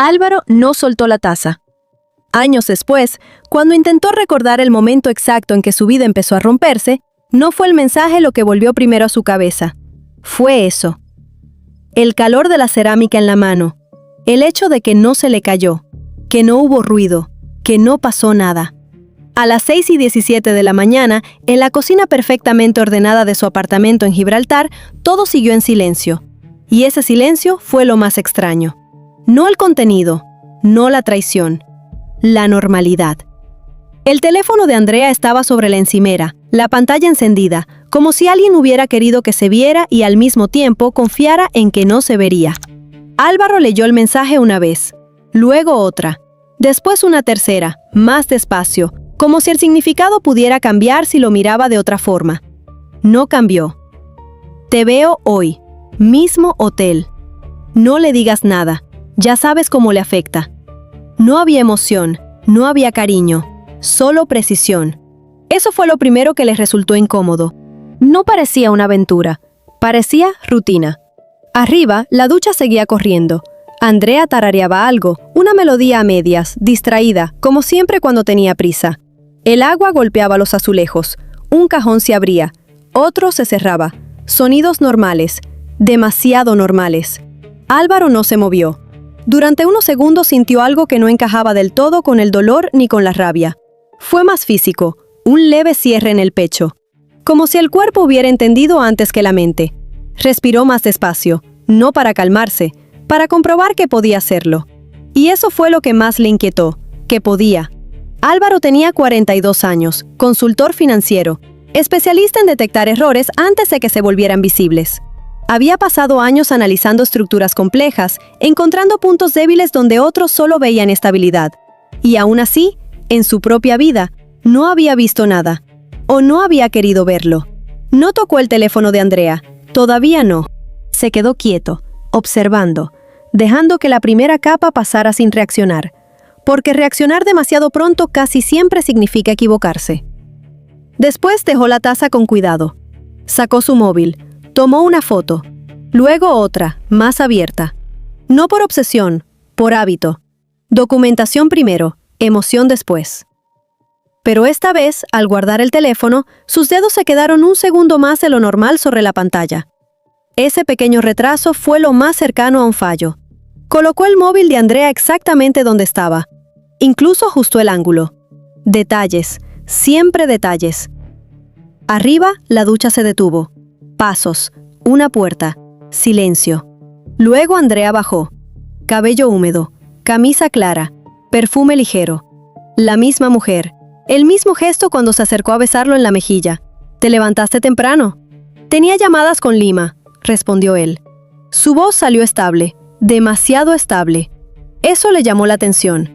Álvaro no soltó la taza. Años después, cuando intentó recordar el momento exacto en que su vida empezó a romperse, no fue el mensaje lo que volvió primero a su cabeza. Fue eso. El calor de la cerámica en la mano, el hecho de que no se le cayó, que no hubo ruido, que no pasó nada. A las 6:17 de la mañana, en la cocina perfectamente ordenada de su apartamento en Gibraltar, todo siguió en silencio. Y ese silencio fue lo más extraño. No el contenido, no la traición, la normalidad. El teléfono de Andrea estaba sobre la encimera, la pantalla encendida, como si alguien hubiera querido que se viera y al mismo tiempo confiara en que no se vería. Álvaro leyó el mensaje una vez, luego otra, después una tercera, más despacio, como si el significado pudiera cambiar si lo miraba de otra forma. No cambió. Te veo hoy, mismo hotel. No le digas nada, ya sabes cómo le afecta. No había emoción, no había cariño, solo precisión. Eso fue lo primero que les resultó incómodo. No parecía una aventura, parecía rutina. Arriba, la ducha seguía corriendo. Andrea tarareaba algo, una melodía a medias, distraída, como siempre cuando tenía prisa. El agua golpeaba los azulejos, un cajón se abría, otro se cerraba. Sonidos normales, demasiado normales. Álvaro no se movió. Durante unos segundos sintió algo que no encajaba del todo con el dolor ni con la rabia. Fue más físico, un leve cierre en el pecho, como si el cuerpo hubiera entendido antes que la mente. Respiró más despacio, no para calmarse, para comprobar que podía hacerlo. Y eso fue lo que más le inquietó, que podía. Álvaro tenía 42 años, consultor financiero, especialista en detectar errores antes de que se volvieran visibles. Había pasado años analizando estructuras complejas, encontrando puntos débiles donde otros solo veían estabilidad. Y aún así, en su propia vida, no había visto nada, o no había querido verlo. No tocó el teléfono de Andrea, todavía no. Se quedó quieto, observando, dejando que la primera capa pasara sin reaccionar, porque reaccionar demasiado pronto casi siempre significa equivocarse. Después dejó la taza con cuidado. Sacó su móvil, tomó una foto, luego otra, más abierta. No por obsesión, por hábito. Documentación primero, emoción después. Pero esta vez, al guardar el teléfono, sus dedos se quedaron un segundo más de lo normal sobre la pantalla. Ese pequeño retraso fue lo más cercano a un fallo. Colocó el móvil de Andrea exactamente donde estaba. Incluso ajustó el ángulo. Detalles, siempre detalles. Arriba, la ducha se detuvo. Pasos, una puerta, silencio. Luego Andrea bajó. Cabello húmedo, camisa clara, perfume ligero. La misma mujer, el mismo gesto cuando se acercó a besarlo en la mejilla. ¿Te levantaste temprano? Tenía llamadas con Lima, respondió él. Su voz salió estable, demasiado estable. Eso le llamó la atención.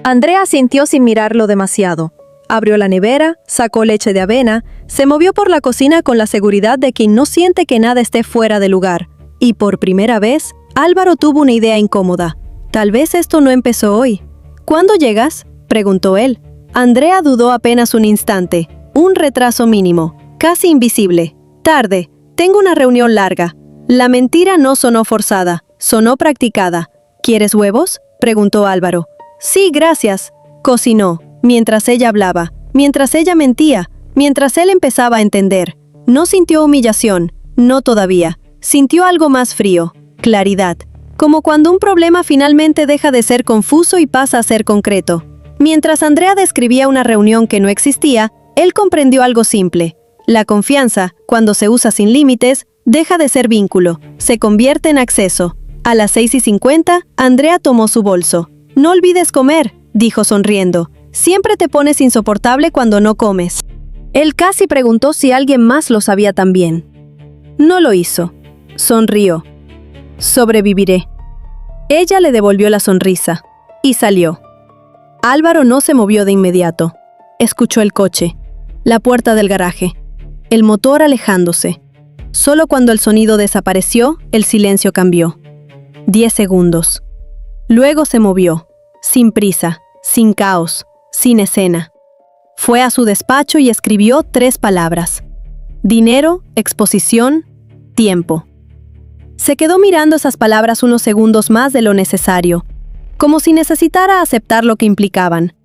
Andrea sintió sin mirarlo demasiado. Abrió la nevera, sacó leche de avena, se movió por la cocina con la seguridad de quien no siente que nada esté fuera de lugar. Y por primera vez, Álvaro tuvo una idea incómoda. Tal vez esto no empezó hoy. ¿Cuándo llegas?, preguntó él. Andrea dudó apenas un instante. Un retraso mínimo, casi invisible. Tarde, tengo una reunión larga. La mentira no sonó forzada, sonó practicada. ¿Quieres huevos?, preguntó Álvaro. Sí, gracias. Cocinó. Mientras ella hablaba, mientras ella mentía, mientras él empezaba a entender. No sintió humillación, no todavía. Sintió algo más frío, claridad. Como cuando un problema finalmente deja de ser confuso y pasa a ser concreto. Mientras Andrea describía una reunión que no existía, él comprendió algo simple. La confianza, cuando se usa sin límites, deja de ser vínculo, se convierte en acceso. A las 6:50, Andrea tomó su bolso. No olvides comer, dijo sonriendo. Siempre te pones insoportable cuando no comes. Él casi preguntó si alguien más lo sabía también. No lo hizo. Sonrió. Sobreviviré. Ella le devolvió la sonrisa y salió. Álvaro no se movió de inmediato. Escuchó el coche, la puerta del garaje, el motor alejándose. Solo cuando el sonido desapareció, el silencio cambió. 10 segundos. Luego se movió, sin prisa, sin caos, sin escena. Fue a su despacho y escribió 3 palabras. Dinero, exposición, tiempo. Se quedó mirando esas palabras unos segundos más de lo necesario. como si necesitara aceptar lo que implicaban.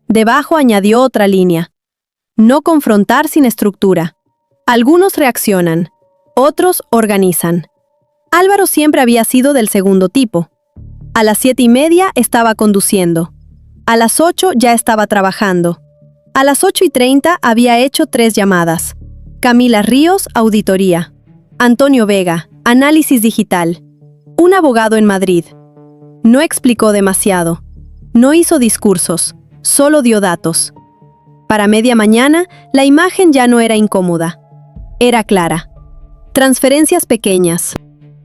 Debajo añadió otra línea. No confrontar sin estructura. Algunos reaccionan, otros organizan. Álvaro siempre había sido del segundo tipo. A las 7:30 estaba conduciendo. A las 8 ya estaba trabajando. A las 8:30 había hecho 3 llamadas. Camila Ríos, auditoría. Antonio Vega, análisis digital. Un abogado en Madrid. No explicó demasiado. No hizo discursos, solo dio datos. Para media mañana, la imagen ya no era incómoda. Era clara. Transferencias pequeñas,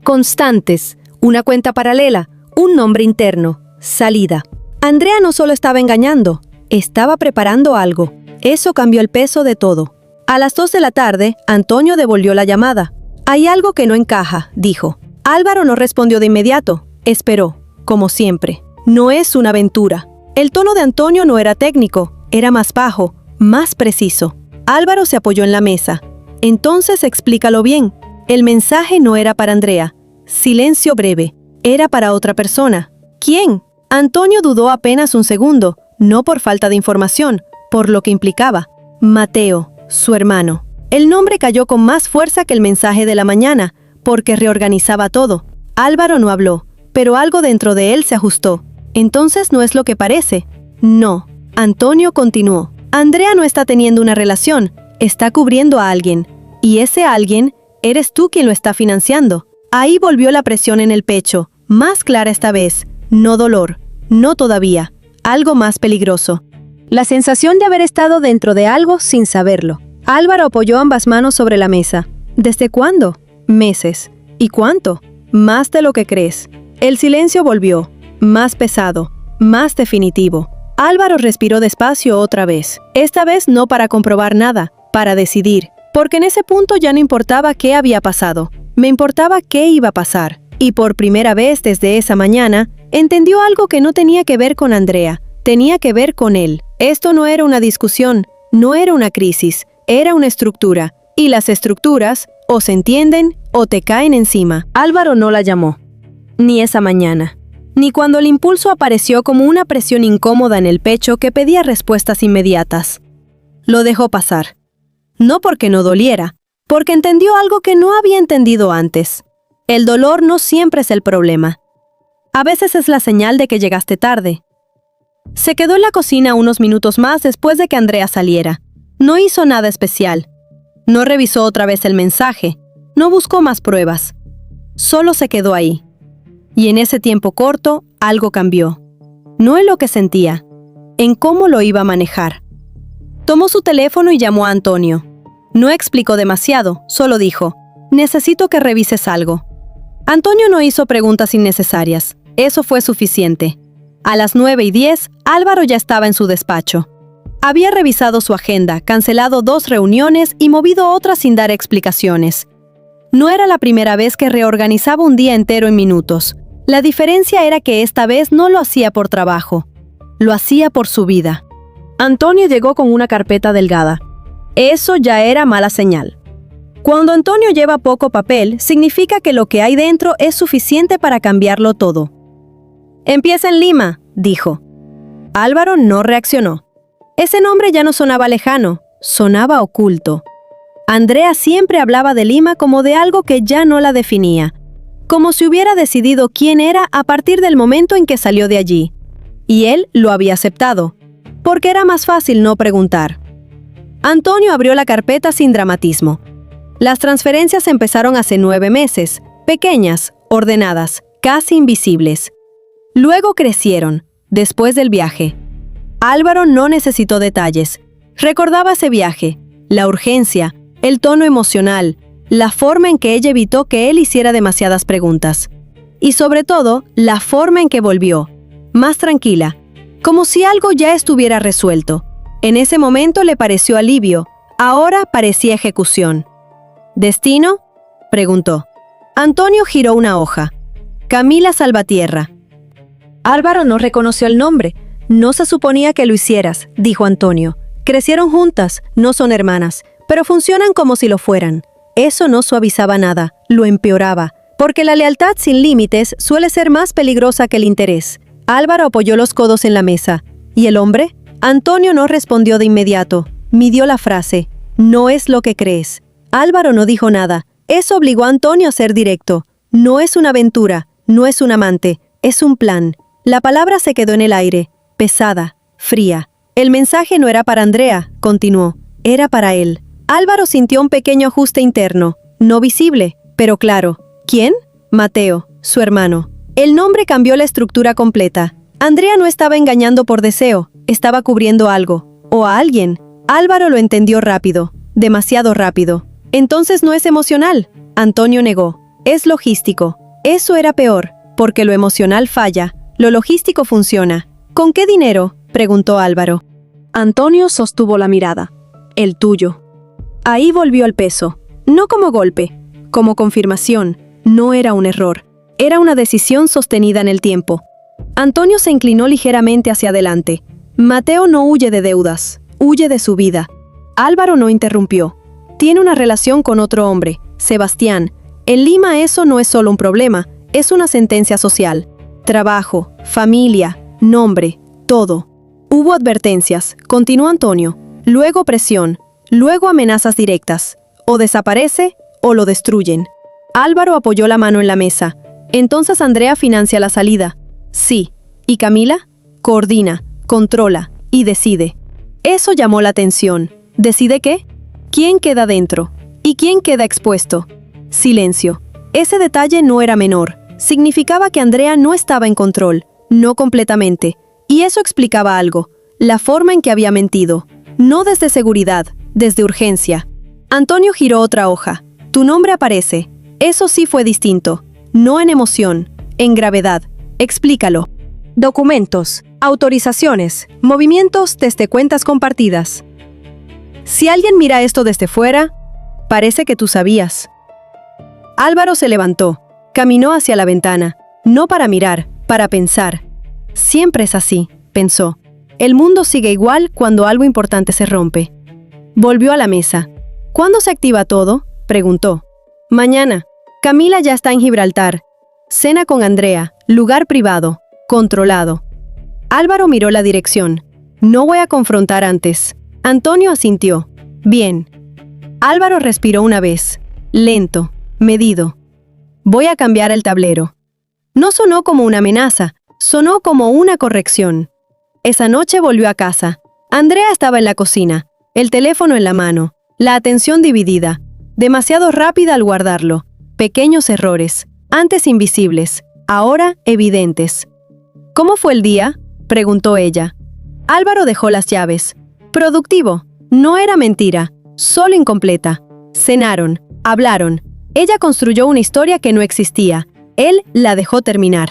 constantes, una cuenta paralela, un nombre interno, salida. Andrea no solo estaba engañando, estaba preparando algo. Eso cambió el peso de todo. A las 2 de la tarde, Antonio devolvió la llamada. Hay algo que no encaja, dijo. Álvaro no respondió de inmediato. Esperó, como siempre. No es una aventura. El tono de Antonio no era técnico, era más bajo, más preciso. Álvaro se apoyó en la mesa. Entonces explícalo bien. El mensaje no era para Andrea. Silencio breve. Era para otra persona. ¿Quién? Antonio dudó apenas un segundo, no por falta de información, por lo que implicaba. Mateo, su hermano. El nombre cayó con más fuerza que el mensaje de la mañana, porque reorganizaba todo. Álvaro no habló, pero algo dentro de él se ajustó. Entonces no es lo que parece. No. Antonio continuó. Andrea no está teniendo una relación, está cubriendo a alguien. Y ese alguien, eres tú quien lo está financiando. Ahí volvió la presión en el pecho, más clara esta vez. No dolor, no todavía. Algo más peligroso. La sensación de haber estado dentro de algo sin saberlo. Álvaro apoyó ambas manos sobre la mesa. ¿Desde cuándo? Meses. ¿Y cuánto? Más de lo que crees. El silencio volvió, más pesado, más definitivo. Álvaro respiró despacio otra vez. Esta vez no para comprobar nada, para decidir. Porque en ese punto ya no importaba qué había pasado. Me importaba qué iba a pasar. Y por primera vez desde esa mañana, entendió algo que no tenía que ver con Andrea. Tenía que ver con él. Esto no era una discusión, no era una crisis, era una estructura. Y las estructuras, o se entienden, o te caen encima. Álvaro no la llamó. Ni esa mañana. Ni cuando el impulso apareció como una presión incómoda en el pecho que pedía respuestas inmediatas. Lo dejó pasar. No porque no doliera, porque entendió algo que no había entendido antes. El dolor no siempre es el problema. A veces es la señal de que llegaste tarde. Se quedó en la cocina unos minutos más después de que Andrea saliera. No hizo nada especial. No revisó otra vez el mensaje. No buscó más pruebas. Solo se quedó ahí. Y en ese tiempo corto, algo cambió. No en lo que sentía, en cómo lo iba a manejar. Tomó su teléfono y llamó a Antonio. No explicó demasiado, solo dijo, necesito que revises algo. Antonio no hizo preguntas innecesarias. Eso fue suficiente. A las 9:10, Álvaro ya estaba en su despacho. Había revisado su agenda, cancelado 2 reuniones y movido otras sin dar explicaciones. No era la primera vez que reorganizaba un día entero en minutos. La diferencia era que esta vez no lo hacía por trabajo. Lo hacía por su vida. Antonio llegó con una carpeta delgada. Eso ya era mala señal. Cuando Antonio lleva poco papel, significa que lo que hay dentro es suficiente para cambiarlo todo. Empieza en Lima, dijo. Álvaro no reaccionó. Ese nombre ya no sonaba lejano, sonaba oculto. Andrea siempre hablaba de Lima como de algo que ya no la definía, como si hubiera decidido quién era a partir del momento en que salió de allí. Y él lo había aceptado, porque era más fácil no preguntar. Antonio abrió la carpeta sin dramatismo. Las transferencias empezaron hace 9 meses, pequeñas, ordenadas, casi invisibles. Luego crecieron, después del viaje. Álvaro no necesitó detalles. Recordaba ese viaje, la urgencia, el tono emocional, la forma en que ella evitó que él hiciera demasiadas preguntas. Y sobre todo, la forma en que volvió, más tranquila, como si algo ya estuviera resuelto. En ese momento le pareció alivio, ahora parecía ejecución. ¿Destino?, preguntó. Antonio giró una hoja. Camila Salvatierra. Álvaro no reconoció el nombre. No se suponía que lo hicieras, dijo Antonio. Crecieron juntas, no son hermanas, pero funcionan como si lo fueran. Eso no suavizaba nada, lo empeoraba, porque la lealtad sin límites suele ser más peligrosa que el interés. Álvaro apoyó los codos en la mesa. ¿Y el hombre? Antonio no respondió de inmediato. Midió la frase. No es lo que crees. Álvaro no dijo nada. Eso obligó a Antonio a ser directo. No es una aventura, no es un amante, es un plan. La palabra se quedó en el aire, pesada, fría. El mensaje no era para Andrea, continuó. Era para él. Álvaro sintió un pequeño ajuste interno. No visible, pero claro. ¿Quién? Mateo, su hermano. El nombre cambió la estructura completa. Andrea no estaba engañando por deseo, estaba cubriendo algo. O a alguien. Álvaro lo entendió rápido. Demasiado rápido. Entonces no es emocional. Antonio negó. Es logístico. Eso era peor, porque lo emocional falla, lo logístico funciona. ¿Con qué dinero?, preguntó Álvaro. Antonio sostuvo la mirada. El tuyo. Ahí volvió al peso. No como golpe, como confirmación. No era un error. Era una decisión sostenida en el tiempo. Antonio se inclinó ligeramente hacia adelante. Mateo no huye de deudas, huye de su vida. Álvaro no interrumpió. Tiene una relación con otro hombre, Sebastián. En Lima eso no es solo un problema, es una sentencia social. Trabajo, familia, nombre, todo. Hubo advertencias, continuó Antonio, luego presión, luego amenazas directas. O desaparece o lo destruyen. Álvaro apoyó la mano en la mesa. Entonces Andrea financia la salida. Sí. ¿Y Camila? Coordina, controla y decide. Eso llamó la atención. ¿Decide qué? ¿Quién queda dentro? ¿Y quién queda expuesto? Silencio. Ese detalle no era menor. Significaba que Andrea no estaba en control, no completamente. Y eso explicaba algo. La forma en que había mentido. No desde seguridad, desde urgencia. Antonio giró otra hoja. Tu nombre aparece. Eso sí fue distinto. No en emoción, en gravedad. Explícalo. Documentos, autorizaciones, movimientos desde cuentas compartidas. Si alguien mira esto desde fuera, parece que tú sabías. Álvaro se levantó, caminó hacia la ventana, no para mirar, para pensar. Siempre es así, pensó. El mundo sigue igual cuando algo importante se rompe. Volvió a la mesa. ¿Cuándo se activa todo?, preguntó. Mañana. Camila ya está en Gibraltar. Cena con Andrea, lugar privado, controlado. Álvaro miró la dirección. No voy a confrontar antes. Antonio asintió. Bien. Álvaro respiró una vez. Lento, medido. Voy a cambiar el tablero. No sonó como una amenaza, sonó como una corrección. Esa noche volvió a casa. Andrea estaba en la cocina, el teléfono en la mano, la atención dividida, demasiado rápida al guardarlo. Pequeños errores, antes invisibles, ahora evidentes. ¿Cómo fue el día?, preguntó ella. Álvaro dejó las llaves. Productivo. No era mentira, solo incompleta. Cenaron, hablaron. Ella construyó una historia que no existía. Él la dejó terminar.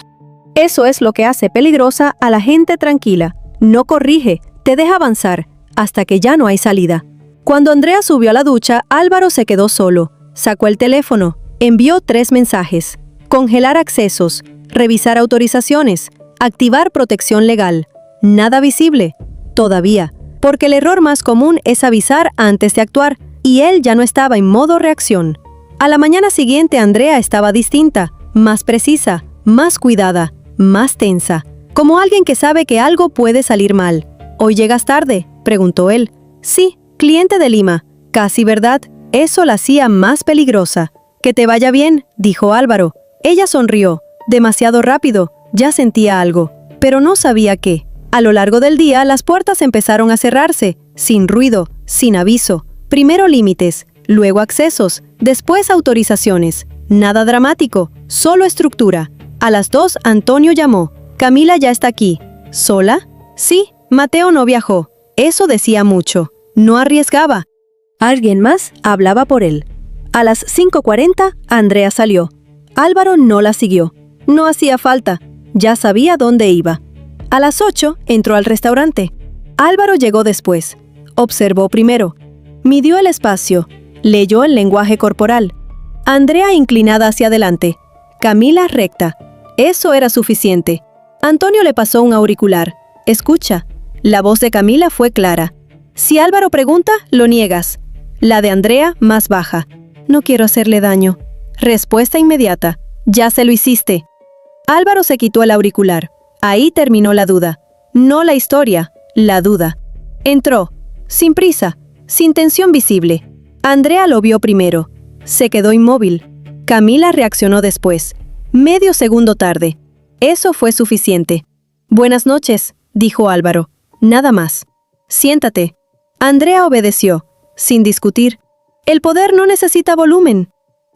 Eso es lo que hace peligrosa a la gente tranquila. No corrige, te deja avanzar, hasta que ya no hay salida. Cuando Andrea subió a la ducha, Álvaro se quedó solo. Sacó el teléfono, envió 3 mensajes. Congelar accesos, revisar autorizaciones, activar protección legal. Nada visible. Todavía. Porque el error más común es avisar antes de actuar, y él ya no estaba en modo reacción. A la mañana siguiente Andrea estaba distinta, más precisa, más cuidada, más tensa. Como alguien que sabe que algo puede salir mal. ¿Hoy llegas tarde?, preguntó él. Sí, cliente de Lima. Casi verdad. Eso la hacía más peligrosa. Que te vaya bien, dijo Álvaro. Ella sonrió. Demasiado rápido. Ya sentía algo, pero no sabía qué. A lo largo del día, las puertas empezaron a cerrarse, sin ruido, sin aviso. Primero límites, luego accesos, después autorizaciones. Nada dramático, solo estructura. A las 2, Antonio llamó. Camila ya está aquí. ¿Sola? Sí, Mateo no viajó. Eso decía mucho. No arriesgaba. Alguien más hablaba por él. A las 5:40, Andrea salió. Álvaro no la siguió. No hacía falta. Ya sabía dónde iba. A las 8 entró al restaurante. Álvaro llegó después. Observó primero. Midió el espacio. Leyó el lenguaje corporal. Andrea inclinada hacia adelante. Camila recta. Eso era suficiente. Antonio le pasó un auricular. Escucha. La voz de Camila fue clara. Si Álvaro pregunta, lo niegas. La de Andrea, más baja. No quiero hacerle daño. Respuesta inmediata. Ya se lo hiciste. Álvaro se quitó el auricular. Ahí terminó la duda. No la historia, la duda. Entró, sin prisa, sin tensión visible. Andrea lo vio primero. Se quedó inmóvil. Camila reaccionó después, medio segundo tarde. Eso fue suficiente. «Buenas noches», dijo Álvaro. Nada más. «Siéntate». Andrea obedeció, sin discutir. El poder no necesita volumen.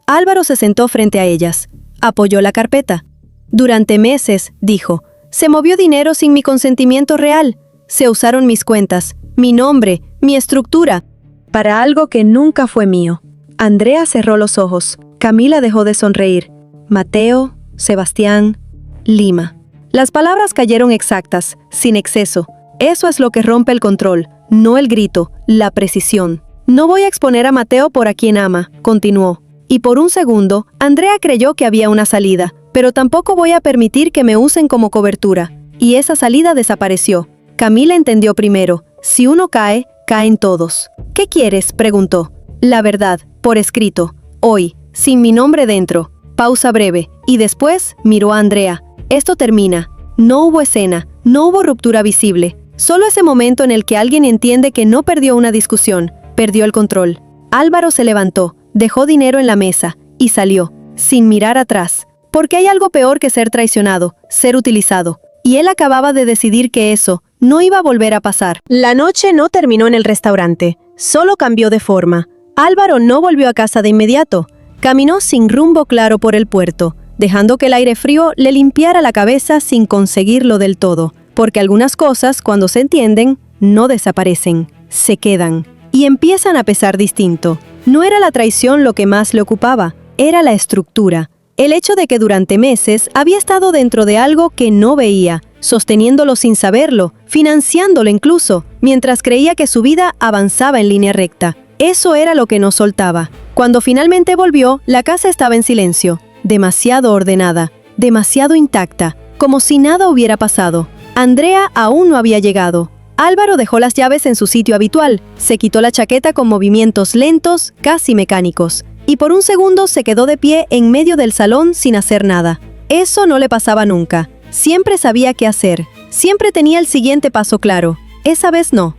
Álvaro se sentó frente a ellas. Apoyó la carpeta. «Durante meses», dijo, «se movió dinero sin mi consentimiento real. Se usaron mis cuentas, mi nombre, mi estructura, para algo que nunca fue mío». Andrea cerró los ojos. Camila dejó de sonreír. Mateo, Sebastián, Lima. Las palabras cayeron exactas, sin exceso. Eso es lo que rompe el control, no el grito, la precisión. «No voy a exponer a Mateo por a quien ama», continuó. Y por un segundo, Andrea creyó que había una salida, «pero tampoco voy a permitir que me usen como cobertura». Y esa salida desapareció. Camila entendió primero. Si uno cae, caen todos. «¿Qué quieres?», preguntó. «La verdad, por escrito, hoy, sin mi nombre dentro». Pausa breve, y después miró a Andrea. «Esto termina». No hubo escena, no hubo ruptura visible. Solo ese momento en el que alguien entiende que no perdió una discusión, perdió el control. Álvaro se levantó, dejó dinero en la mesa, y salió, sin mirar atrás. Porque hay algo peor que ser traicionado, ser utilizado. Y él acababa de decidir que eso no iba a volver a pasar. La noche no terminó en el restaurante, solo cambió de forma. Álvaro no volvió a casa de inmediato. Caminó sin rumbo claro por el puerto, dejando que el aire frío le limpiara la cabeza sin conseguirlo del todo. Porque algunas cosas, cuando se entienden, no desaparecen, se quedan. Y empiezan a pesar distinto. No era la traición lo que más le ocupaba, era la estructura. El hecho de que durante meses había estado dentro de algo que no veía, sosteniéndolo sin saberlo, financiándolo incluso, mientras creía que su vida avanzaba en línea recta. Eso era lo que no soltaba. Cuando finalmente volvió, la casa estaba en silencio, demasiado ordenada, demasiado intacta, como si nada hubiera pasado. Andrea aún no había llegado. Álvaro dejó las llaves en su sitio habitual, se quitó la chaqueta con movimientos lentos, casi mecánicos, y por un segundo se quedó de pie en medio del salón sin hacer nada. Eso no le pasaba nunca. Siempre sabía qué hacer, siempre tenía el siguiente paso claro. Esa vez no.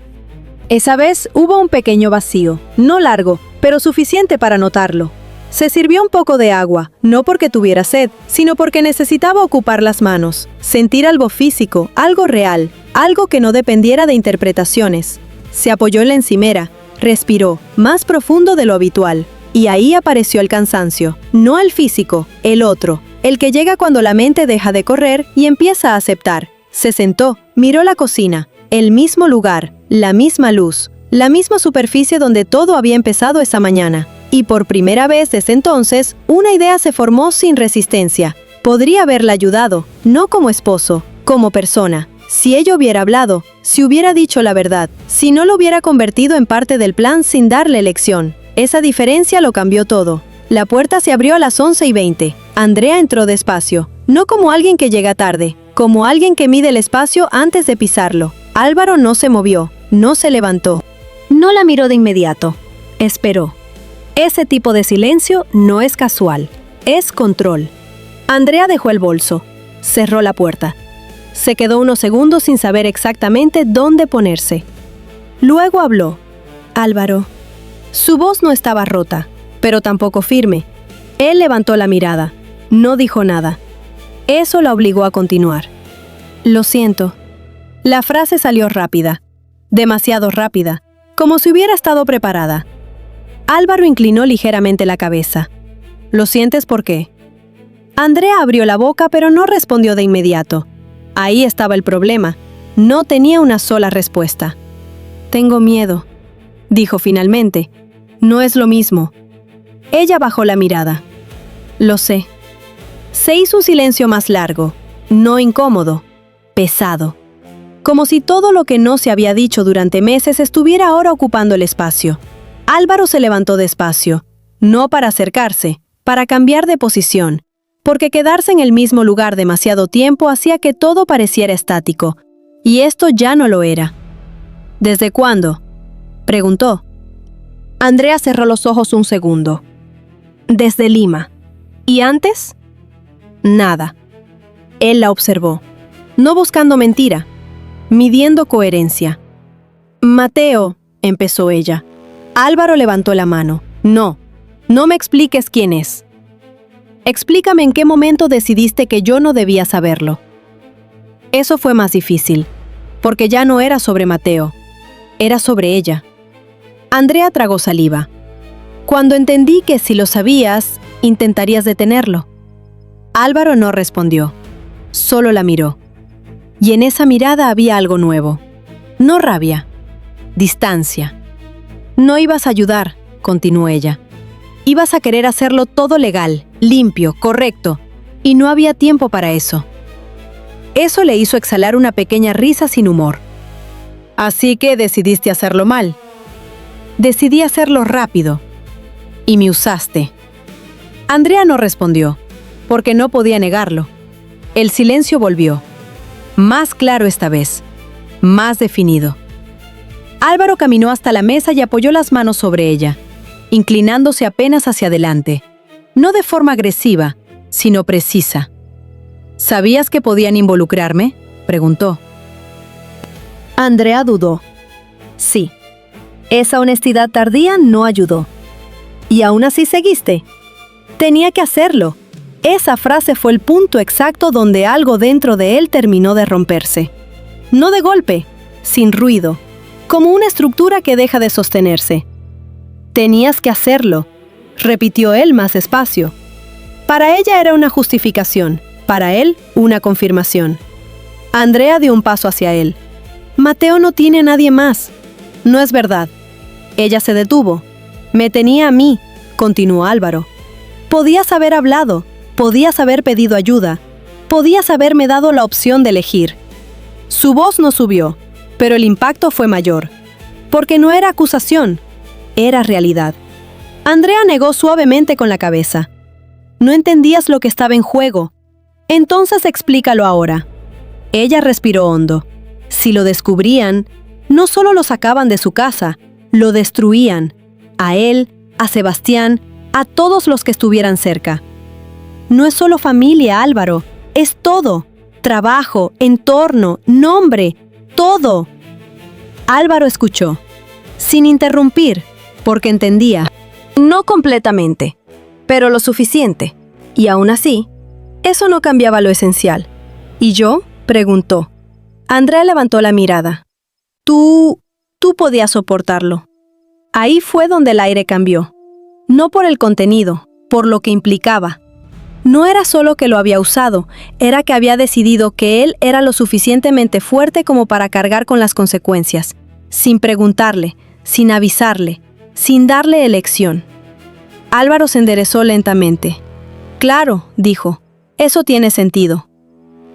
Esa vez hubo un pequeño vacío, no largo, pero suficiente para notarlo. Se sirvió un poco de agua, no porque tuviera sed, sino porque necesitaba ocupar las manos, sentir algo físico, algo real, algo que no dependiera de interpretaciones. Se apoyó en la encimera, respiró, más profundo de lo habitual, y ahí apareció el cansancio, no el físico, el otro, el que llega cuando la mente deja de correr y empieza a aceptar. Se sentó, miró la cocina, el mismo lugar, la misma luz, la misma superficie donde todo había empezado esa mañana. Y por primera vez desde entonces, una idea se formó sin resistencia. Podría haberla ayudado, no como esposo, como persona. Si ella hubiera hablado, si hubiera dicho la verdad, si no lo hubiera convertido en parte del plan sin darle lección. Esa diferencia lo cambió todo. La puerta se abrió a las 11:20. Andrea entró despacio, no como alguien que llega tarde, como alguien que mide el espacio antes de pisarlo. Álvaro no se movió, no se levantó. No la miró de inmediato. Esperó. Ese tipo de silencio no es casual, es control. Andrea dejó el bolso, cerró la puerta. Se quedó unos segundos sin saber exactamente dónde ponerse. Luego habló. «Álvaro». Su voz no estaba rota, pero tampoco firme. Él levantó la mirada. No dijo nada. Eso la obligó a continuar. «Lo siento». La frase salió rápida, demasiado rápida, como si hubiera estado preparada. Álvaro inclinó ligeramente la cabeza. «¿Lo sientes por qué?». Andrea abrió la boca pero no respondió de inmediato. Ahí estaba el problema. No tenía una sola respuesta. «Tengo miedo», dijo finalmente. «No es lo mismo». Ella bajó la mirada. «Lo sé». Se hizo un silencio más largo, no incómodo, pesado. Como si todo lo que no se había dicho durante meses estuviera ahora ocupando el espacio. Álvaro se levantó despacio, no para acercarse, para cambiar de posición, porque quedarse en el mismo lugar demasiado tiempo hacía que todo pareciera estático, y esto ya no lo era. «¿Desde cuándo?», preguntó. Andrea cerró los ojos un segundo. «Desde Lima». «¿Y antes?». «Nada». Él la observó. no buscando mentira, midiendo coherencia. Mateo, empezó ella. Álvaro levantó la mano. No me expliques quién es. Explícame en qué momento decidiste que yo no debía saberlo. Eso fue más difícil, porque ya no era sobre Mateo, era sobre ella. Andrea tragó saliva. Cuando entendí que si lo sabías, intentarías detenerlo. Álvaro no respondió, solo la miró. Y en esa mirada había algo nuevo. No rabia, distancia. No ibas a ayudar, continuó ella. Ibas a querer hacerlo todo legal, limpio, correcto, y no había tiempo para eso. Eso le hizo exhalar una pequeña risa sin humor. Así que decidiste hacerlo mal. Decidí hacerlo rápido. Y me usaste. Andrea no respondió, porque no podía negarlo. El silencio volvió. Más claro esta vez. Más definido. Álvaro caminó hasta la mesa y apoyó las manos sobre ella, inclinándose apenas hacia adelante. No de forma agresiva, sino precisa. ¿Sabías que podían involucrarme?, preguntó. Andrea dudó. Sí. Esa honestidad tardía no ayudó. ¿Y aún así seguiste? Tenía que hacerlo. Esa frase fue el punto exacto donde algo dentro de él terminó de romperse. No de golpe, sin ruido, como una estructura que deja de sostenerse. Tenías que hacerlo, repitió él más despacio. Para ella era una justificación, para él una confirmación. Andrea dio un paso hacia él. Mateo no tiene a nadie más. No es verdad. Ella se detuvo. Me tenía a mí, continuó Álvaro. Podías haber hablado, podías haber pedido ayuda, podías haberme dado la opción de elegir. Su voz no subió, pero el impacto fue mayor, porque no era acusación, era realidad. Andrea negó suavemente con la cabeza. No entendías lo que estaba en juego. Entonces explícalo ahora. Ella respiró hondo. Si lo descubrían, no solo lo sacaban de su casa, lo destruían. A él, a Sebastián, a todos los que estuvieran cerca. No es solo familia, Álvaro, es todo. Trabajo, entorno, nombre, todo. Álvaro escuchó, sin interrumpir, porque entendía. No completamente, pero lo suficiente. Y aún así, eso no cambiaba lo esencial. ¿Y yo?, preguntó. Andrea levantó la mirada. Tú podías soportarlo. Ahí fue donde el aire cambió. No por el contenido, por lo que implicaba. No era solo que lo había usado, era que había decidido que él era lo suficientemente fuerte como para cargar con las consecuencias, sin preguntarle, sin avisarle, sin darle elección. Álvaro se enderezó lentamente. Claro, dijo, eso tiene sentido.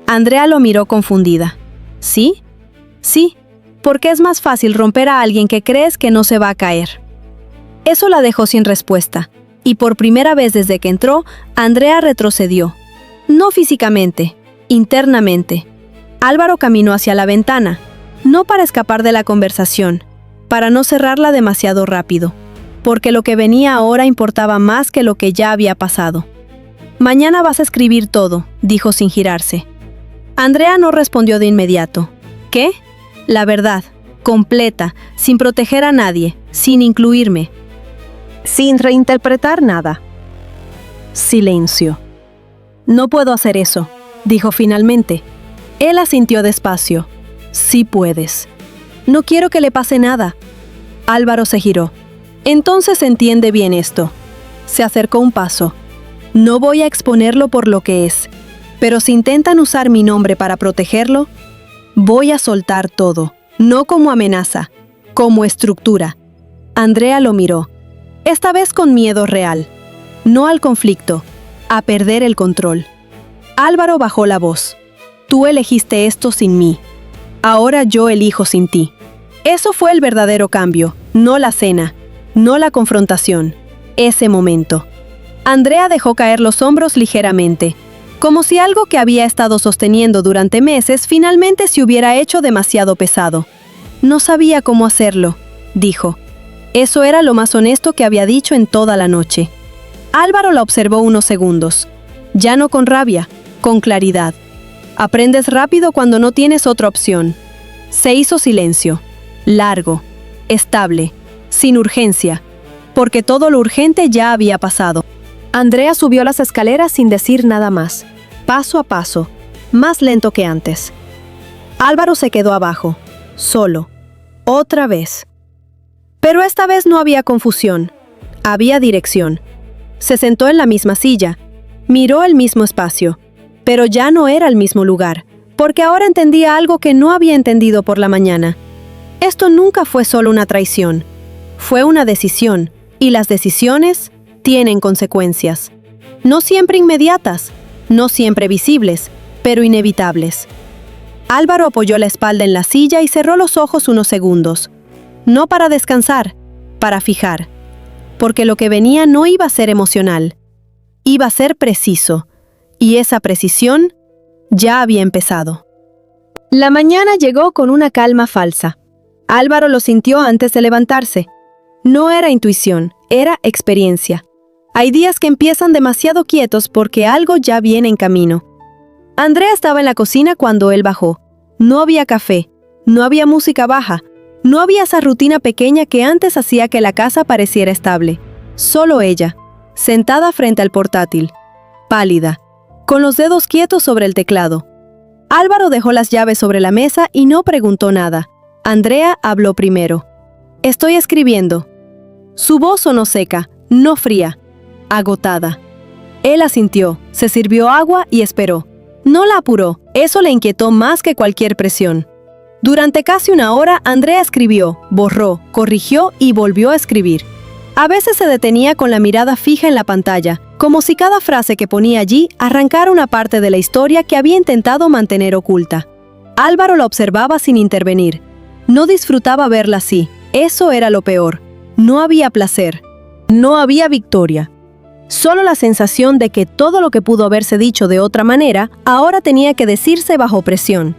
Andrea lo miró confundida. ¿Sí? Sí, porque es más fácil romper a alguien que crees que no se va a caer. Eso la dejó sin respuesta, y por primera vez desde que entró, Andrea retrocedió. No físicamente, internamente. Álvaro caminó hacia la ventana, no para escapar de la conversación, para no cerrarla demasiado rápido, porque lo que venía ahora importaba más que lo que ya había pasado. Mañana vas a escribir todo, dijo sin girarse. Andrea no respondió de inmediato. ¿Qué? La verdad, completa, sin proteger a nadie, sin incluirme. Sin reinterpretar nada. Silencio. No puedo hacer eso, dijo finalmente. Él asintió despacio. Sí puedes. No quiero que le pase nada. Álvaro se giró. Entonces entiende bien esto. Se acercó un paso. No voy a exponerlo por lo que es, pero si intentan usar mi nombre para protegerlo, voy a soltar todo, no como amenaza, como estructura. Andrea lo miró, esta vez con miedo real, no al conflicto, a perder el control. Álvaro bajó la voz. Tú elegiste esto sin mí. Ahora yo elijo sin ti. Eso fue el verdadero cambio, no la cena, no la confrontación, ese momento. Andrea dejó caer los hombros ligeramente, como si algo que había estado sosteniendo durante meses finalmente se hubiera hecho demasiado pesado. No sabía cómo hacerlo, dijo. Eso era lo más honesto que había dicho en toda la noche. Álvaro la observó unos segundos, ya no con rabia, con claridad. Aprendes rápido cuando no tienes otra opción. Se hizo silencio, largo, estable, sin urgencia, porque todo lo urgente ya había pasado. Andrea subió las escaleras sin decir nada más, paso a paso, más lento que antes. Álvaro se quedó abajo, solo, otra vez. Pero esta vez no había confusión, había dirección. Se sentó en la misma silla, miró el mismo espacio, pero ya no era el mismo lugar, porque ahora entendía algo que no había entendido por la mañana. Esto nunca fue solo una traición, fue una decisión, y las decisiones tienen consecuencias. No siempre inmediatas, no siempre visibles, pero inevitables. Álvaro apoyó la espalda en la silla y cerró los ojos unos segundos. No para descansar, para fijar. Porque lo que venía no iba a ser emocional, iba a ser preciso, y esa precisión ya había empezado. La mañana llegó con una calma falsa. Álvaro lo sintió antes de levantarse. No era intuición, era experiencia. Hay días que empiezan demasiado quietos porque algo ya viene en camino. Andrea estaba en la cocina cuando él bajó. No había café, no había música baja, no había esa rutina pequeña que antes hacía que la casa pareciera estable. Solo ella, sentada frente al portátil, pálida, con los dedos quietos sobre el teclado. Álvaro dejó las llaves sobre la mesa y no preguntó nada. Andrea habló primero. «Estoy escribiendo». Su voz sonó seca, no fría, agotada. Él asintió, se sirvió agua y esperó. No la apuró, eso le inquietó más que cualquier presión. Durante casi una hora, Andrea escribió, borró, corrigió y volvió a escribir. A veces se detenía con la mirada fija en la pantalla, como si cada frase que ponía allí arrancara una parte de la historia que había intentado mantener oculta. Álvaro la observaba sin intervenir. No disfrutaba verla así, eso era lo peor. No había placer, no había victoria. Solo la sensación de que todo lo que pudo haberse dicho de otra manera, ahora tenía que decirse bajo presión.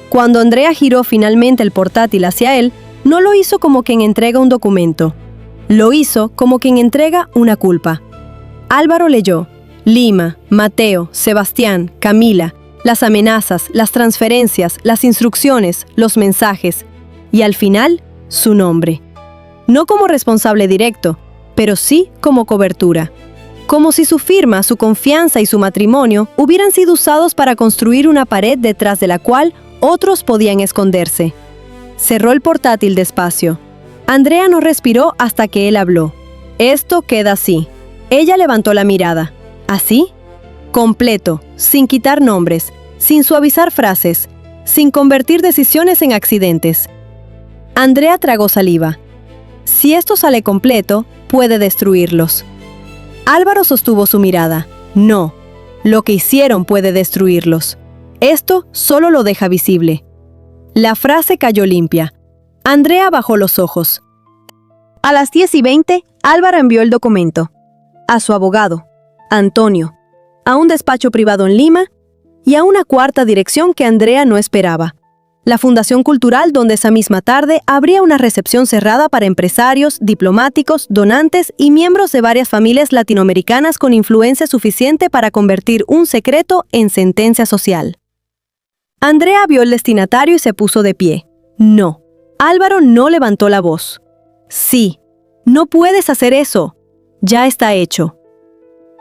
Cuando Andrea giró finalmente el portátil hacia él, no lo hizo como quien entrega un documento. Lo hizo como quien entrega una culpa. Álvaro leyó: Lima, Mateo, Sebastián, Camila, las amenazas, las transferencias, las instrucciones, los mensajes, y al final, su nombre. No como responsable directo, pero sí como cobertura. Como si su firma, su confianza y su matrimonio hubieran sido usados para construir una pared detrás de la cual otros podían esconderse. Cerró el portátil despacio. Andrea no respiró hasta que él habló. Esto queda así. Ella levantó la mirada. ¿Así? Completo, sin quitar nombres, sin suavizar frases, sin convertir decisiones en accidentes. Andrea tragó saliva. Si esto sale completo, puede destruirlos. Álvaro sostuvo su mirada. No, lo que hicieron puede destruirlos. Esto solo lo deja visible. La frase cayó limpia. Andrea bajó los ojos. A las 10:20, Álvaro envió el documento. A su abogado, Antonio, a un despacho privado en Lima y a una cuarta dirección que Andrea no esperaba. La Fundación Cultural, donde esa misma tarde habría una recepción cerrada para empresarios, diplomáticos, donantes y miembros de varias familias latinoamericanas con influencia suficiente para convertir un secreto en sentencia social. Andrea vio el destinatario y se puso de pie. No. Álvaro no levantó la voz. Sí. No puedes hacer eso. Ya está hecho.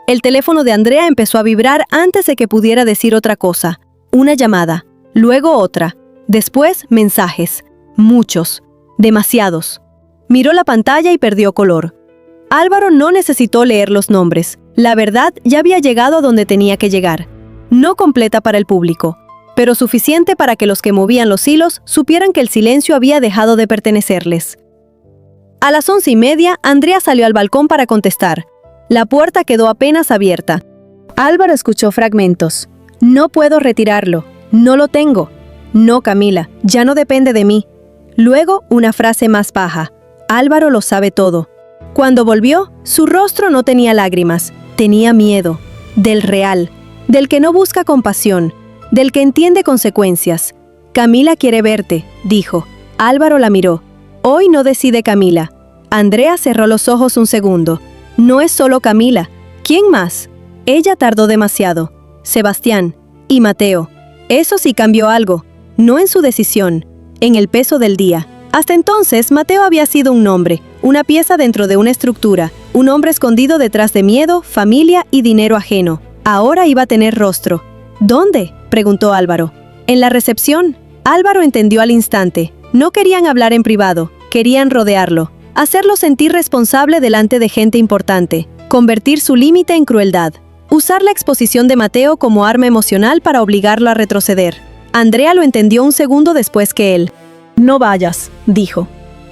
El teléfono de Andrea empezó a vibrar antes de que pudiera decir otra cosa. Una llamada, luego otra. Después, mensajes. Muchos. Demasiados. Miró la pantalla y perdió color. Álvaro no necesitó leer los nombres. La verdad ya había llegado a donde tenía que llegar. No completa para el público, pero suficiente para que los que movían los hilos supieran que el silencio había dejado de pertenecerles. A las 11:30, Andrea salió al balcón para contestar. La puerta quedó apenas abierta. Álvaro escuchó fragmentos. No puedo retirarlo. No lo tengo. No, Camila, ya no depende de mí. Luego, una frase más baja. Álvaro lo sabe todo. Cuando volvió, su rostro no tenía lágrimas, tenía miedo. Del real, del que no busca compasión, del que entiende consecuencias. Camila quiere verte, dijo. Álvaro la miró. Hoy no decide Camila. Andrea cerró los ojos un segundo. No es solo Camila. ¿Quién más? Ella tardó demasiado. Sebastián y Mateo. Eso sí cambió algo, no en su decisión, en el peso del día. Hasta entonces, Mateo había sido un nombre, una pieza dentro de una estructura, un hombre escondido detrás de miedo, familia y dinero ajeno. Ahora iba a tener rostro. ¿Dónde?, preguntó Álvaro. En la recepción. Álvaro entendió al instante. No querían hablar en privado, querían rodearlo, hacerlo sentir responsable delante de gente importante, convertir su límite en crueldad, usar la exposición de Mateo como arma emocional para obligarlo a retroceder. Andrea lo entendió un segundo después que él. «No vayas», dijo.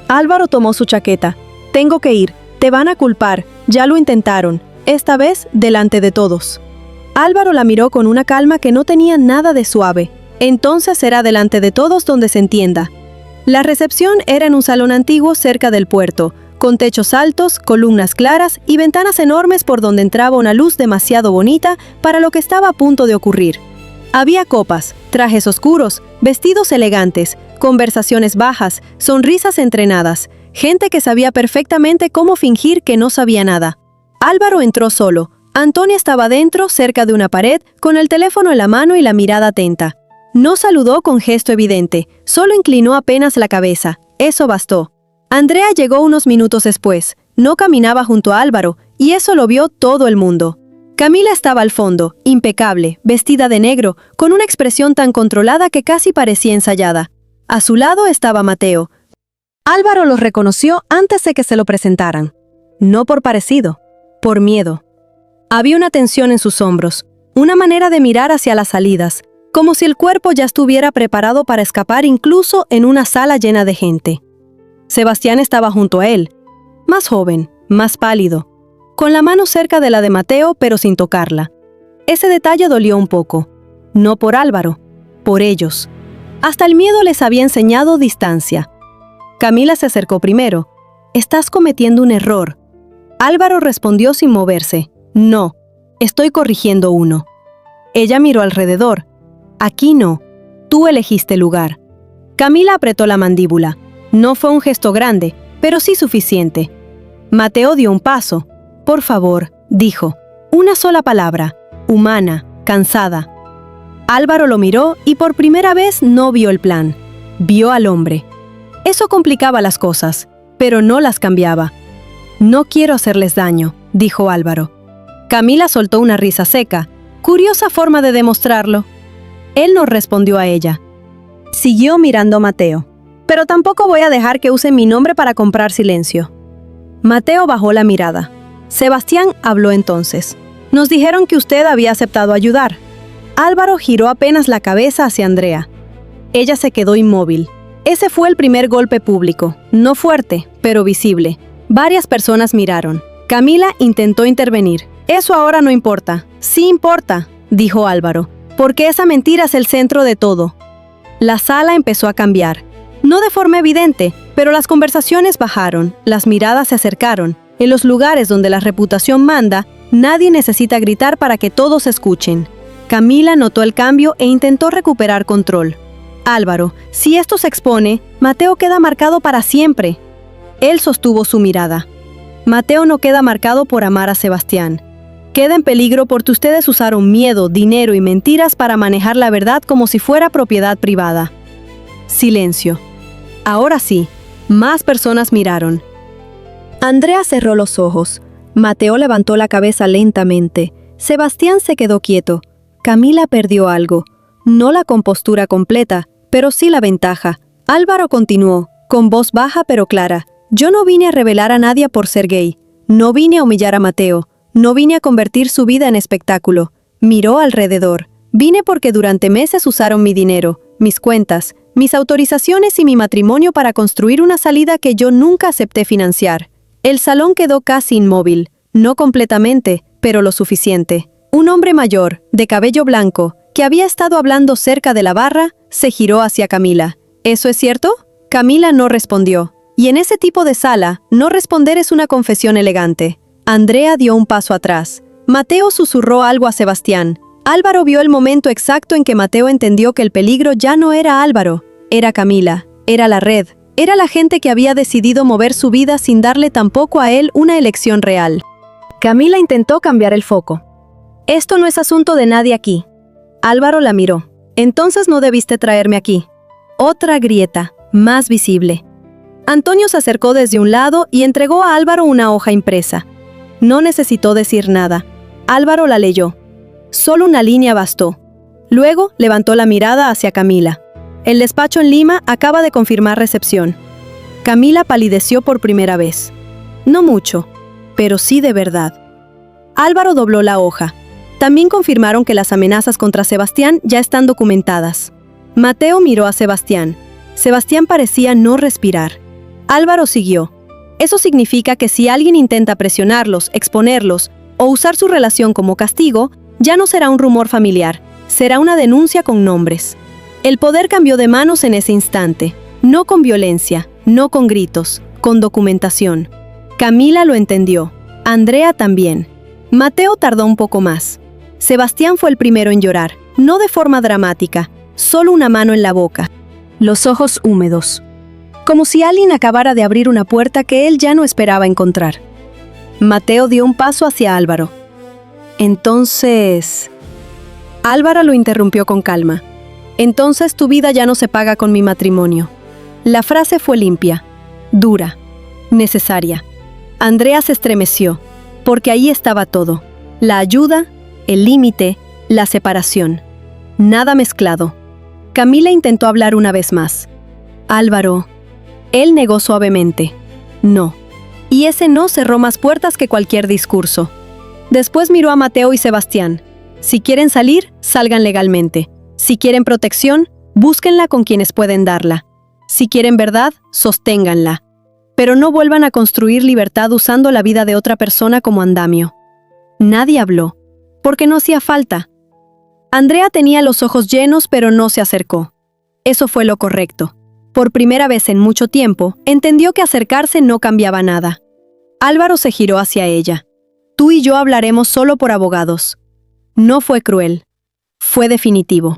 Álvaro tomó su chaqueta. «Tengo que ir. Te van a culpar. Ya lo intentaron. Esta vez, delante de todos». Álvaro la miró con una calma que no tenía nada de suave. «Entonces será delante de todos donde se entienda». La recepción era en un salón antiguo cerca del puerto, con techos altos, columnas claras y ventanas enormes por donde entraba una luz demasiado bonita para lo que estaba a punto de ocurrir. Había copas, trajes oscuros, vestidos elegantes, conversaciones bajas, sonrisas entrenadas, gente que sabía perfectamente cómo fingir que no sabía nada. Álvaro entró solo. Antonia estaba dentro, cerca de una pared, con el teléfono en la mano y la mirada atenta. No saludó con gesto evidente, solo inclinó apenas la cabeza. Eso bastó. Andrea llegó unos minutos después. No caminaba junto a Álvaro, y eso lo vio todo el mundo. Camila estaba al fondo, impecable, vestida de negro, con una expresión tan controlada que casi parecía ensayada. A su lado estaba Mateo. Álvaro los reconoció antes de que se lo presentaran. No por parecido, por miedo. Había una tensión en sus hombros, una manera de mirar hacia las salidas, como si el cuerpo ya estuviera preparado para escapar incluso en una sala llena de gente. Sebastián estaba junto a él, más joven, más pálido, con la mano cerca de la de Mateo pero sin tocarla. Ese detalle dolió un poco, no por Álvaro, por ellos. Hasta el miedo les había enseñado distancia. Camila se acercó primero. «Estás cometiendo un error». Álvaro respondió sin moverse. «No, estoy corrigiendo uno». Ella miró alrededor. «Aquí no, tú elegiste lugar». Camila apretó la mandíbula. No fue un gesto grande, pero sí suficiente. Mateo dio un paso. «Por favor», dijo. Una sola palabra, humana, cansada. Álvaro lo miró y por primera vez no vio el plan. Vio al hombre. Eso complicaba las cosas, pero no las cambiaba. «No quiero hacerles daño», dijo Álvaro. Camila soltó una risa seca. Curiosa forma de demostrarlo. Él no respondió a ella. Siguió mirando a Mateo. «Pero tampoco voy a dejar que usen mi nombre para comprar silencio». Mateo bajó la mirada. Sebastián habló entonces. «Nos dijeron que usted había aceptado ayudar». Álvaro giró apenas la cabeza hacia Andrea. Ella se quedó inmóvil. Ese fue el primer golpe público, no fuerte, pero visible. Varias personas miraron. Camila intentó intervenir. «Eso ahora no importa». «Sí importa», dijo Álvaro, «porque esa mentira es el centro de todo». La sala empezó a cambiar. No de forma evidente, pero las conversaciones bajaron, las miradas se acercaron. En los lugares donde la reputación manda, nadie necesita gritar para que todos escuchen. Camila notó el cambio e intentó recuperar control. «Álvaro, si esto se expone, Mateo queda marcado para siempre». Él sostuvo su mirada. «Mateo no queda marcado por amar a Sebastián. Queda en peligro porque ustedes usaron miedo, dinero y mentiras para manejar la verdad como si fuera propiedad privada». Silencio. Ahora sí, más personas miraron. Andrea cerró los ojos. Mateo levantó la cabeza lentamente. Sebastián se quedó quieto. Camila perdió algo. No la compostura completa, pero sí la ventaja. Álvaro continuó, con voz baja pero clara. «Yo no vine a revelar a nadie por ser gay. No vine a humillar a Mateo. No vine a convertir su vida en espectáculo». Miró alrededor. «Vine porque durante meses usaron mi dinero, mis cuentas, mis autorizaciones y mi matrimonio para construir una salida que yo nunca acepté financiar». El salón quedó casi inmóvil, no completamente, pero lo suficiente. Un hombre mayor, de cabello blanco, que había estado hablando cerca de la barra, se giró hacia Camila. «¿Eso es cierto?». Camila no respondió. Y en ese tipo de sala, no responder es una confesión elegante. Andrea dio un paso atrás. Mateo susurró algo a Sebastián. Álvaro vio el momento exacto en que Mateo entendió que el peligro ya no era Álvaro, era Camila, era la red, era la gente que había decidido mover su vida sin darle tampoco a él una elección real. Camila intentó cambiar el foco. «Esto no es asunto de nadie aquí». Álvaro la miró. Entonces no debiste traerme aquí. Otra grieta, más visible. Antonio se acercó desde un lado y entregó a Álvaro una hoja impresa. No necesitó decir nada. Álvaro la leyó. Solo una línea bastó. Luego levantó la mirada hacia Camila. El despacho en Lima acaba de confirmar recepción. Camila palideció por primera vez. No mucho, pero sí de verdad. Álvaro dobló la hoja. También confirmaron que las amenazas contra Sebastián ya están documentadas. Mateo miró a Sebastián. Sebastián parecía no respirar. Álvaro siguió. Eso significa que si alguien intenta presionarlos, exponerlos o usar su relación como castigo, ya no será un rumor familiar, será una denuncia con nombres. El poder cambió de manos en ese instante, no con violencia, no con gritos, con documentación. Camila lo entendió, Andrea también. Mateo tardó un poco más. Sebastián fue el primero en llorar, no de forma dramática, solo una mano en la boca, los ojos húmedos, como si alguien acabara de abrir una puerta que él ya no esperaba encontrar. Mateo dio un paso hacia Álvaro. Entonces... Álvaro lo interrumpió con calma. Entonces tu vida ya no se paga con mi matrimonio. La frase fue limpia, dura, necesaria. Andrea se estremeció, porque ahí estaba todo. La ayuda, el límite, la separación. Nada mezclado. Camila intentó hablar una vez más. Álvaro. Él negó suavemente. No. Y ese no cerró más puertas que cualquier discurso. Después miró a Mateo y Sebastián. Si quieren salir, salgan legalmente. Si quieren protección, búsquenla con quienes pueden darla. Si quieren verdad, sosténganla. Pero no vuelvan a construir libertad usando la vida de otra persona como andamio. Nadie habló, porque no hacía falta. Andrea tenía los ojos llenos, pero no se acercó. Eso fue lo correcto. Por primera vez en mucho tiempo, entendió que acercarse no cambiaba nada. Álvaro se giró hacia ella. Tú y yo hablaremos solo por abogados. No fue cruel. Fue definitivo.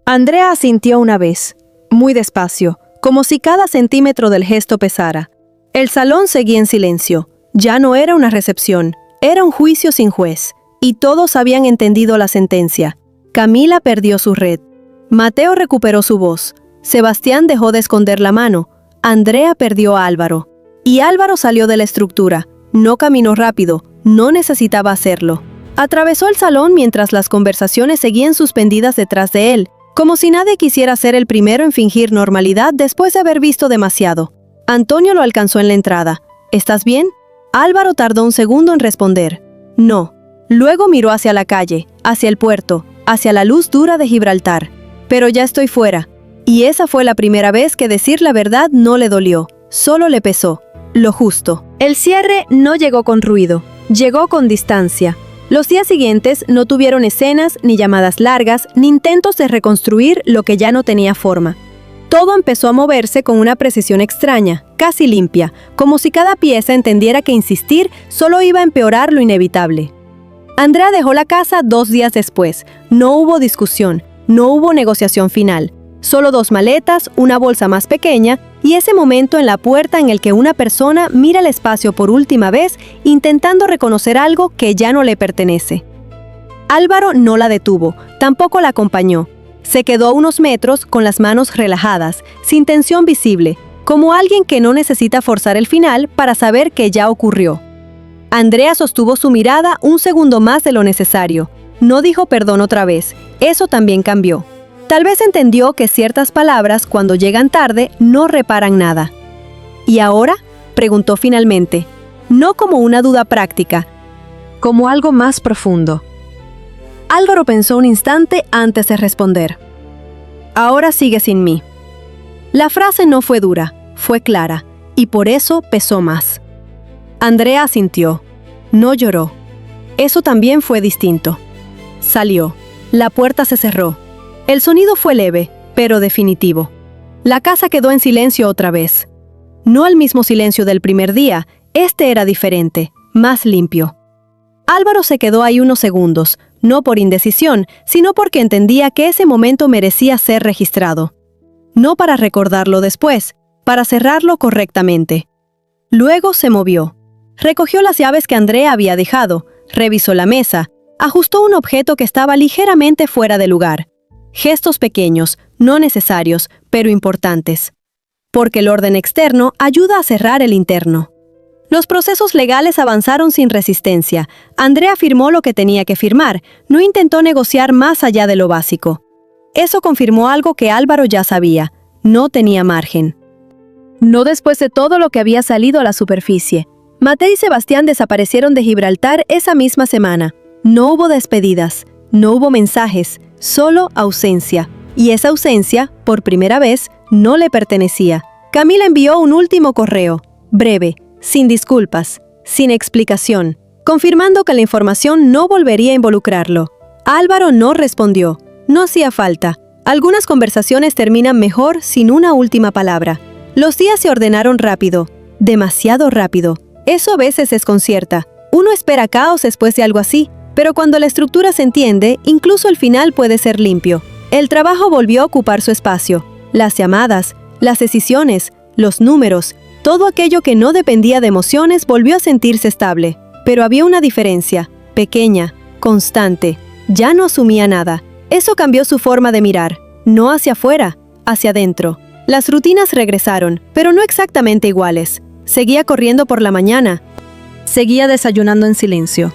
Andrea asintió una vez, muy despacio, como si cada centímetro del gesto pesara. El salón seguía en silencio. Ya no era una recepción, era un juicio sin juez. Y todos habían entendido la sentencia. Camila perdió su red. Mateo recuperó su voz. Sebastián dejó de esconder la mano. Andrea perdió a Álvaro. Y Álvaro salió de la estructura. No caminó rápido, no necesitaba hacerlo. Atravesó el salón mientras las conversaciones seguían suspendidas detrás de él, como si nadie quisiera ser el primero en fingir normalidad después de haber visto demasiado. Antonio lo alcanzó en la entrada. ¿Estás bien? Álvaro tardó un segundo en responder. No. Luego miró hacia la calle, hacia el puerto, hacia la luz dura de Gibraltar. Pero ya estoy fuera. Y esa fue la primera vez que decir la verdad no le dolió, solo le pesó. Lo justo. El cierre no llegó con ruido, llegó con distancia. Los días siguientes no tuvieron escenas, ni llamadas largas, ni intentos de reconstruir lo que ya no tenía forma. Todo empezó a moverse con una precisión extraña, casi limpia, como si cada pieza entendiera que insistir solo iba a empeorar lo inevitable. Andrea dejó la casa 2 días después. No hubo discusión, no hubo negociación final. Solo 2 maletas, una bolsa más pequeña y ese momento en la puerta en el que una persona mira el espacio por última vez intentando reconocer algo que ya no le pertenece. Álvaro no la detuvo, tampoco la acompañó. Se quedó a unos metros con las manos relajadas, sin tensión visible, como alguien que no necesita forzar el final para saber que ya ocurrió. Andrea sostuvo su mirada un segundo más de lo necesario. No dijo perdón otra vez, eso también cambió. Tal vez entendió que ciertas palabras, cuando llegan tarde, no reparan nada. ¿Y ahora?, preguntó finalmente, no como una duda práctica, como algo más profundo. Álvaro pensó un instante antes de responder. Ahora sigue sin mí. La frase no fue dura, fue clara, y por eso pesó más. Andrea asintió. No lloró. Eso también fue distinto. Salió. La puerta se cerró. El sonido fue leve, pero definitivo. La casa quedó en silencio otra vez. No el mismo silencio del primer día, este era diferente, más limpio. Álvaro se quedó ahí unos segundos, no por indecisión, sino porque entendía que ese momento merecía ser registrado. No para recordarlo después, para cerrarlo correctamente. Luego se movió. Recogió las llaves que Andrea había dejado, revisó la mesa, ajustó un objeto que estaba ligeramente fuera de lugar. Gestos pequeños, no necesarios, pero importantes. Porque el orden externo ayuda a cerrar el interno. Los procesos legales avanzaron sin resistencia. Andrea firmó lo que tenía que firmar, no intentó negociar más allá de lo básico. Eso confirmó algo que Álvaro ya sabía: no tenía margen. No después de todo lo que había salido a la superficie. Mateo y Sebastián desaparecieron de Gibraltar esa misma semana. No hubo despedidas, no hubo mensajes, solo ausencia. Y esa ausencia, por primera vez, no le pertenecía. Camila envió un último correo, breve, sin disculpas, sin explicación, confirmando que la información no volvería a involucrarlo. Álvaro no respondió. No hacía falta. Algunas conversaciones terminan mejor sin una última palabra. Los días se ordenaron rápido, demasiado rápido. Eso a veces desconcierta. Uno espera caos después de algo así, pero cuando la estructura se entiende, incluso el final puede ser limpio. El trabajo volvió a ocupar su espacio. Las llamadas, las decisiones, los números, todo aquello que no dependía de emociones volvió a sentirse estable. Pero había una diferencia, pequeña, constante. Ya no asumía nada. Eso cambió su forma de mirar, no hacia afuera, hacia adentro. Las rutinas regresaron, pero no exactamente iguales. Seguía corriendo por la mañana. Seguía desayunando en silencio.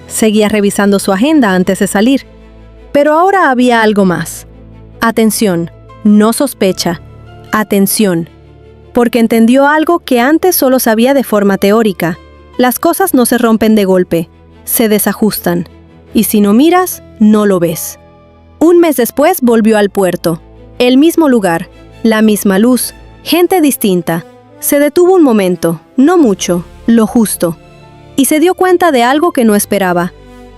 Seguía revisando su agenda antes de salir. Pero ahora había algo más. Atención, no sospecha. Atención. Porque entendió algo que antes solo sabía de forma teórica. Las cosas no se rompen de golpe, se desajustan. Y si no miras, no lo ves. Un mes después volvió al puerto. El mismo lugar, la misma luz, gente distinta. Se detuvo un momento, no mucho, lo justo. Y se dio cuenta de algo que no esperaba.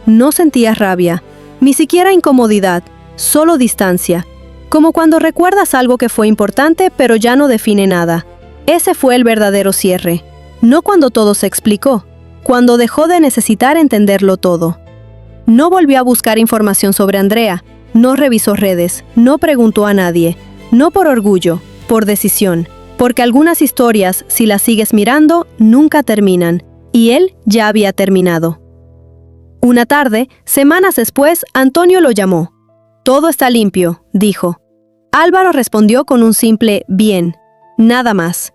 No sentía rabia, ni siquiera incomodidad, solo distancia. Como cuando recuerdas algo que fue importante pero ya no define nada. Ese fue el verdadero cierre. No cuando todo se explicó, cuando dejó de necesitar entenderlo todo. No volvió a buscar información sobre Andrea, no revisó redes, no preguntó a nadie. No por orgullo, por decisión. Porque algunas historias, si las sigues mirando, nunca terminan. Y él ya había terminado. Una tarde, semanas después, Antonio lo llamó. «Todo está limpio», dijo. Álvaro respondió con un simple «bien», nada más.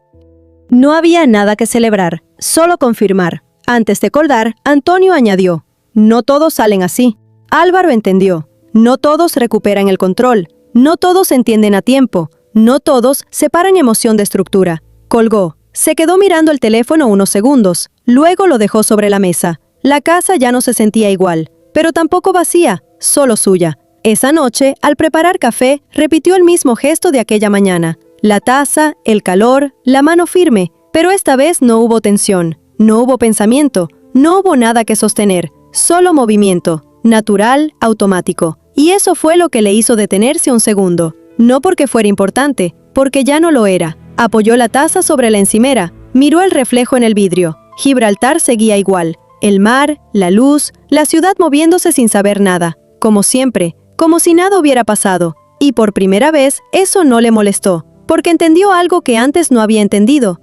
No había nada que celebrar, solo confirmar. Antes de colgar, Antonio añadió: «No todos salen así». Álvaro entendió. No todos recuperan el control. No todos entienden a tiempo. No todos separan emoción de estructura. Colgó. Se quedó mirando el teléfono unos segundos. Luego lo dejó sobre la mesa. La casa ya no se sentía igual, pero tampoco vacía, solo suya. Esa noche, al preparar café, repitió el mismo gesto de aquella mañana. La taza, el calor, la mano firme. Pero esta vez no hubo tensión, no hubo pensamiento, no hubo nada que sostener. Solo movimiento, natural, automático. Y eso fue lo que le hizo detenerse un segundo. No porque fuera importante, porque ya no lo era. Apoyó la taza sobre la encimera, miró el reflejo en el vidrio. Gibraltar seguía igual. El mar, la luz, la ciudad moviéndose sin saber nada. Como siempre, como si nada hubiera pasado. Y por primera vez, eso no le molestó, porque entendió algo que antes no había entendido.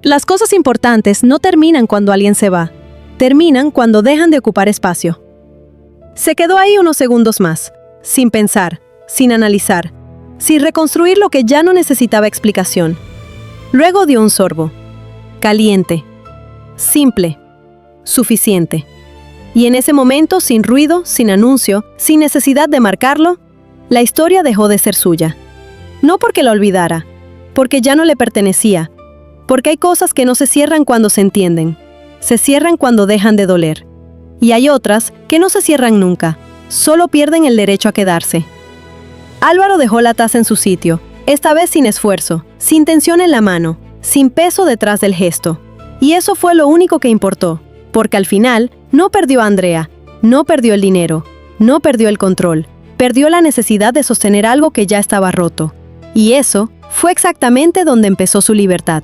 Las cosas importantes no terminan cuando alguien se va. Terminan cuando dejan de ocupar espacio. Se quedó ahí unos segundos más, sin pensar, sin analizar, sin reconstruir lo que ya no necesitaba explicación. Luego dio un sorbo. Caliente. Simple. Suficiente. Y en ese momento, sin ruido, sin anuncio, sin necesidad de marcarlo, la historia dejó de ser suya. No porque la olvidara, porque ya no le pertenecía, porque hay cosas que no se cierran cuando se entienden, se cierran cuando dejan de doler. Y hay otras que no se cierran nunca, solo pierden el derecho a quedarse. Álvaro dejó la taza en su sitio, esta vez sin esfuerzo, sin tensión en la mano, sin peso detrás del gesto. Y eso fue lo único que importó, porque al final no perdió a Andrea, no perdió el dinero, no perdió el control, perdió la necesidad de sostener algo que ya estaba roto. Y eso fue exactamente donde empezó su libertad.